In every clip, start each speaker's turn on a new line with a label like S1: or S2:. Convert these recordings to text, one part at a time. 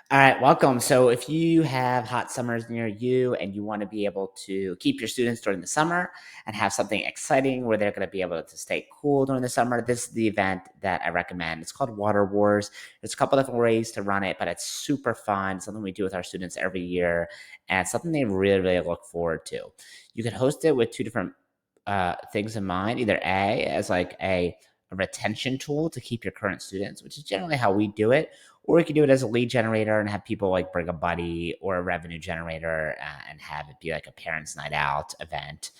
S1: All right, welcome. So, if you have hot summers near you and you want to be able to keep your students during the summer and have something exciting where they're going to be able to stay cool during the summer, this is the event that I recommend. It's called Water Wars. There's a couple different ways to run it, but it's super fun. It's something we do with our students every year, and it's something they really, really look forward to. You can host it with two different things in mind. Either A, as like a retention tool to keep your current students, which is generally how we do it, or you can do it as a lead generator and have people like bring a buddy, or a revenue generator and have it be like a parents' night out event.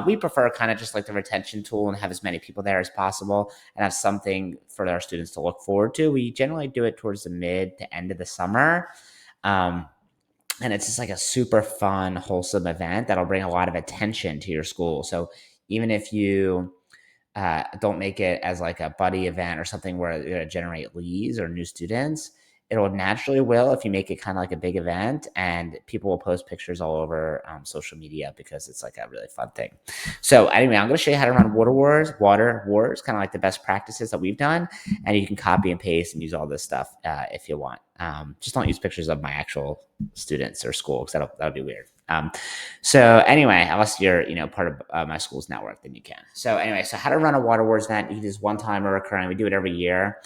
S1: We prefer kind of just like the retention tool and have as many people there as possible and have something for our students to look forward to. We generally do it towards the mid to end of the summer. Um, and it's just like a super fun, wholesome event that'll bring a lot of attention to your school. So even if you don't make it as like a buddy event or something where you're going to generate leads or new students, it'll naturally will if you make it kind of like a big event, and people will post pictures all over social media because it's like a really fun thing. So anyway, I'm going to show you how to run water wars, kind of like the best practices that we've done, and you can copy and paste and use all this stuff if you want. Just don't use pictures of my actual students or school because that'll be weird. So anyway, unless you're part of my school's network, then you can. So anyway, so how to run a Water Wars event? You can do this one time or recurring. We do it every year.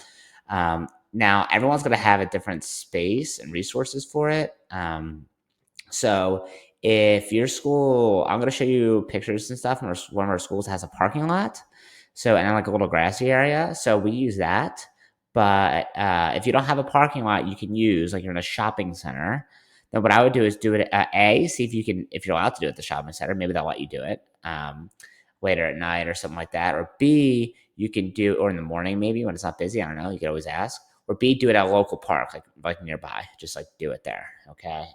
S1: Now everyone's going to have a different space and resources for it. So if your school, I'm going to show you pictures and stuff. And one of our schools has a parking lot, so and like a little grassy area. So we use that. But if you don't have a parking lot, you can use like you're in a shopping center. Then what I would do is do it see if you can, if you're allowed to do it at the shopping center. Maybe they'll let you do it later at night or something like that. Or B, you can do, or in the morning maybe when it's not busy. I don't know. You could always ask. Or B, do it at a local park, like nearby. Just like do it there. Okay.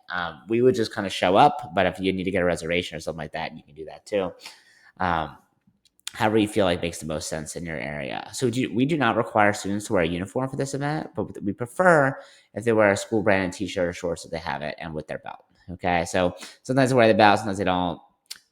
S1: We would just kind of show up, but if you need to get a reservation or something like that, you can do that too. Um, However you feel like makes the most sense in your area. So we do not require students to wear a uniform for this event, but we prefer if they wear a school branded t-shirt or shorts, that they have it, and with their belt. Okay. So sometimes they wear the belt, sometimes they don't.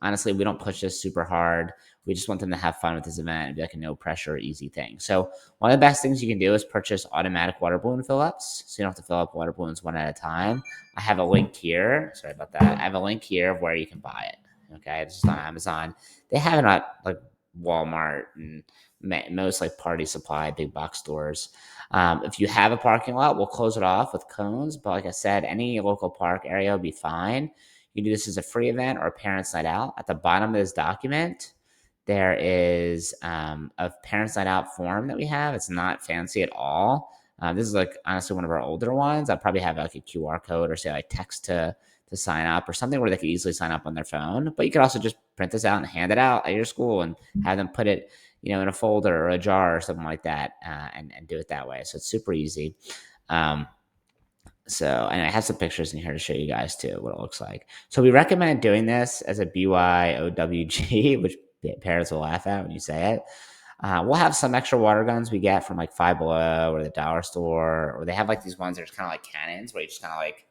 S1: Honestly, we don't push this super hard. We just want them to have fun with this event and be like a no pressure, easy thing. So one of the best things you can do is purchase automatic water balloon fill ups. So you don't have to fill up water balloons one at a time. I have a link here. Sorry about that. I have a link here of where you can buy it. Okay. It's just on Amazon. They have it at like Walmart and most like party supply, big box stores. If you have a parking lot, we'll close it off with cones. But like I said, any local park area will be fine. You can do this as a free event or a parents' night out. At the bottom of this document, there is a parents' night out form that we have. It's not fancy at all. This is like honestly one of our older ones. I'll probably have like a QR code or say like text to sign up or something where they could easily sign up on their phone. But you could also just print this out and hand it out at your school and have them put it, in a folder or a jar or something like that, and do it that way. So it's super easy. Um, and I have some pictures in here to show you guys too what it looks like. So we recommend doing this as a BYOWG, which parents will laugh at when you say it. We'll have some extra water guns we get from like Five Below or the dollar store, or they have like these ones that are kind of like cannons where you just kind of like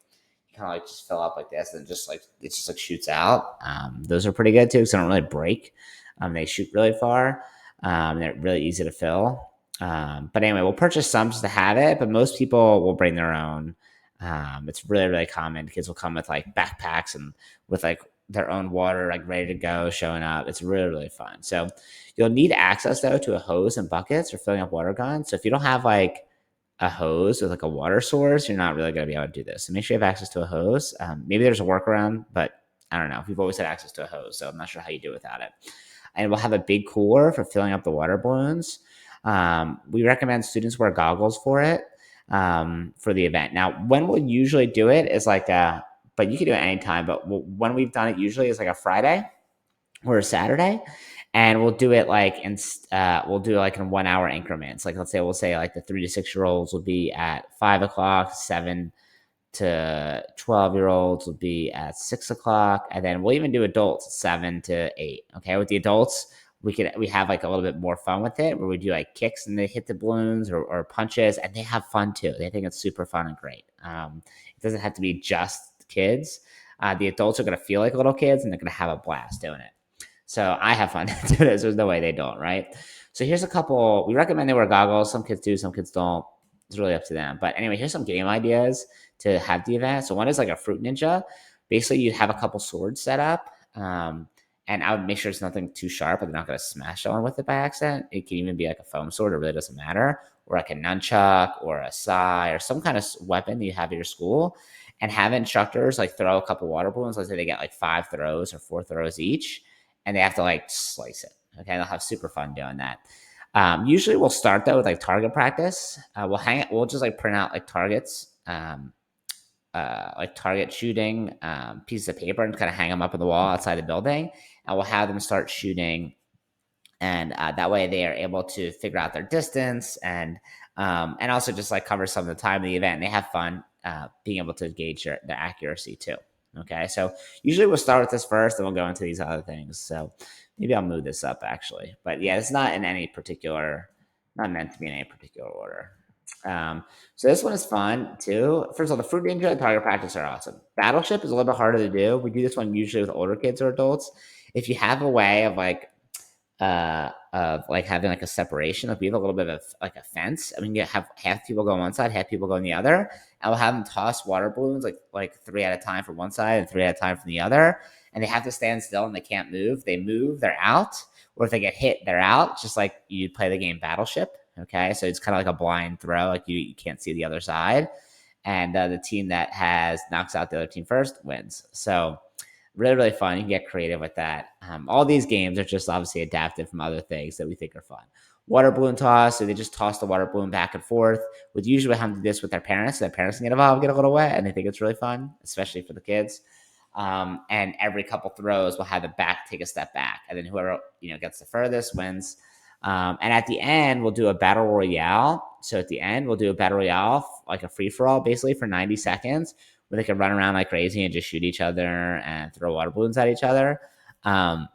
S1: just fill up like this and just like it just like shoots out. Those are pretty good too because they don't really break. They shoot really far. They're really easy to fill. But anyway, we'll purchase some just to have it, but most people will bring their own. It's really, really common. Kids will come with like backpacks and with like their own water, like ready to go, showing up. It's really, really fun. So you'll need access though to a hose and buckets for filling up water guns. So if you don't have like a hose with like a water source, you're not really going to be able to do this. So make sure you have access to a hose. Maybe there's a workaround, but I don't know. We've always had access to a hose, so I'm not sure how you do without it. And we'll have a big cooler for filling up the water balloons. We recommend students wear goggles for it, for the event. Now, when we'll usually do it is like but you can do it anytime. But when we've done it, usually is like a Friday or a Saturday, and we'll do it like we'll do it like in 1 hour increments. Like we'll say like the 3 to 6 year olds will be at 5 o'clock, 7 to 12 year olds will be at 6 o'clock, and then we'll even do adults at 7 to 8. Okay, with the adults, we have like a little bit more fun with it, where we do like kicks and they hit the balloons or punches, and they have fun too. They think it's super fun and great. It doesn't have to be just kids. The adults are going to feel like little kids, and they're going to have a blast doing it. So I have fun doing this. There's no way they don't, right? So here's a couple. We recommend they wear goggles. Some kids do, some kids don't. It's really up to them. But anyway, here's some game ideas to have the event. So one is like a fruit ninja. Basically, you have a couple swords set up. And I would make sure it's nothing too sharp, but they're not going to smash someone with it by accident. It can even be like a foam sword. It really doesn't matter. Or like a nunchuck or a sai or some kind of weapon that you have at your school. And have instructors like throw a couple water balloons. Let's say they get like 5 throws or 4 throws each. And they have to like slice it. Okay. They'll have super fun doing that. Usually we'll start though with like target practice. We'll just like print out like targets, like target shooting pieces of paper and kind of hang them up on the wall outside the building. And we'll have them start shooting. And that way they are able to figure out their distance and also just like cover some of the time of the event. And they have fun being able to gauge their accuracy too. Okay, so usually we'll start with this first, and we'll go into these other things. So maybe I'll move this up actually, but yeah, it's not in any particular, not meant to be in any particular order. So this one is fun too. First of all, the fruit ninja and target practice are awesome. Battleship is a little bit harder to do. We do this one usually with older kids or adults. If you have a way of like having like a separation, like we have a little bit of like a fence. I mean, you have half people go on one side, half people go on the other, and we'll have them toss water balloons like 3 at a time from one side and 3 at a time from the other, and they have to stand still and they can't move. They move, they're out, or if they get hit, they're out. Just like you play the game Battleship. Okay, so it's kind of like a blind throw, like you can't see the other side, and the team that has knocks out the other team first wins. So really, really fun. You can get creative with that. All these games are just obviously adapted from other things that we think are fun. Water balloon toss, so they just toss the water balloon back and forth. With usually have to do this with their parents, so their parents can get involved, get a little wet, and they think it's really fun, especially for the kids. And every couple throws, we'll have the back take a step back, and then whoever gets the furthest wins. And at the end, we'll do a battle royale. So at the end, we'll do a battle royale, like a free for all, basically for 90 seconds, where they can run around like crazy and just shoot each other and throw water balloons at each other. Um,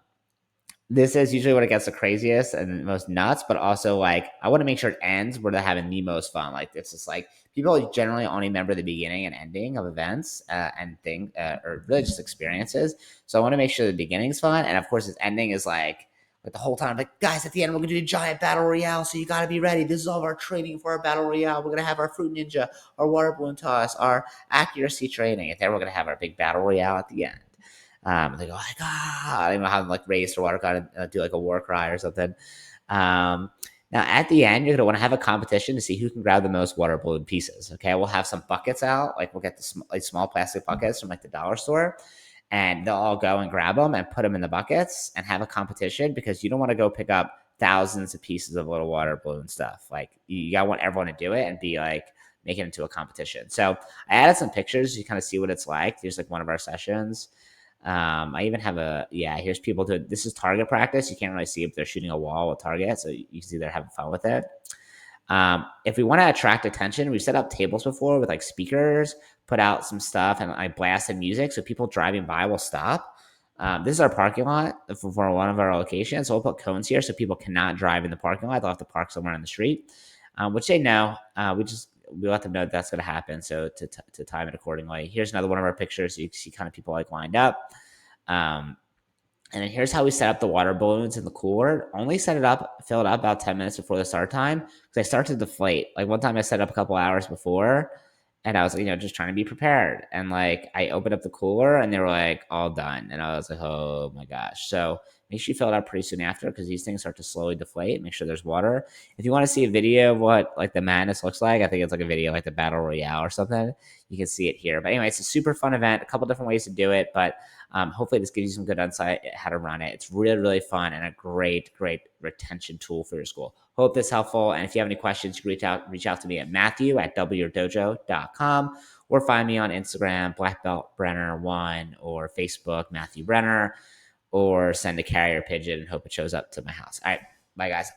S1: this is usually when it gets the craziest and most nuts, but also like I want to make sure it ends where they're having the most fun. Like it's just like people generally only remember the beginning and ending of events and things or really just experiences. So I want to make sure the beginning's fun, and of course, this ending is like the whole time, like guys, at the end we're gonna do a giant battle royale, so you gotta be ready. This is all of our training for our battle royale. We're gonna have our fruit ninja, our water balloon toss, our accuracy training, and then we're gonna have our big battle royale at the end. They go like I don't know how to like raise their water gun and do like a war cry or something. Now at the end, you're gonna want to have a competition to see who can grab the most water balloon pieces. Okay, we'll have some buckets out, like we'll get the small plastic buckets from like the dollar store, and they'll all go and grab them and put them in the buckets and have a competition because you don't want to go pick up thousands of pieces of little water balloon stuff. Like you gotta want everyone to do it and be like make it into a competition. So I added some pictures. You kind of see what it's like. Here's like one of our sessions. I even have here's people to, this is target practice. You can't really see if they're shooting a wall with target. So you can see they're having fun with it. If we want to attract attention, we've set up tables before with like speakers, put out some stuff and I blasted music. So people driving by will stop. This is our parking lot for one of our locations. So we'll put cones here so people cannot drive in the parking lot. They'll have to park somewhere on the street, which they know. We let them know that's going to happen. So to time it accordingly. Here's another one of our pictures. So you can see kind of people like lined up. And then here's how we set up the water balloons in the cooler. Only fill it up about 10 minutes before the start time because they start to deflate. Like one time I set up a couple hours before and I was like, just trying to be prepared. And like I opened up the cooler and they were like all done. And I was like, oh my gosh. So make sure you fill it up pretty soon after because these things start to slowly deflate. Make sure there's water. If you want to see a video of what like the madness looks like, I think it's like a video like the Battle Royale or something. You can see it here. But anyway, it's a super fun event. A couple different ways to do it, but hopefully this gives you some good insight how to run it. It's really, really fun and a great retention tool for your school. Hope this is helpful. And if you have any questions, you can reach out to me at Matthew@wyourdojo.com or find me on Instagram, BlackBeltBrenner1 or Facebook, Matthew Brenner, or send a carrier pigeon and hope it shows up to my house. All right. Bye guys.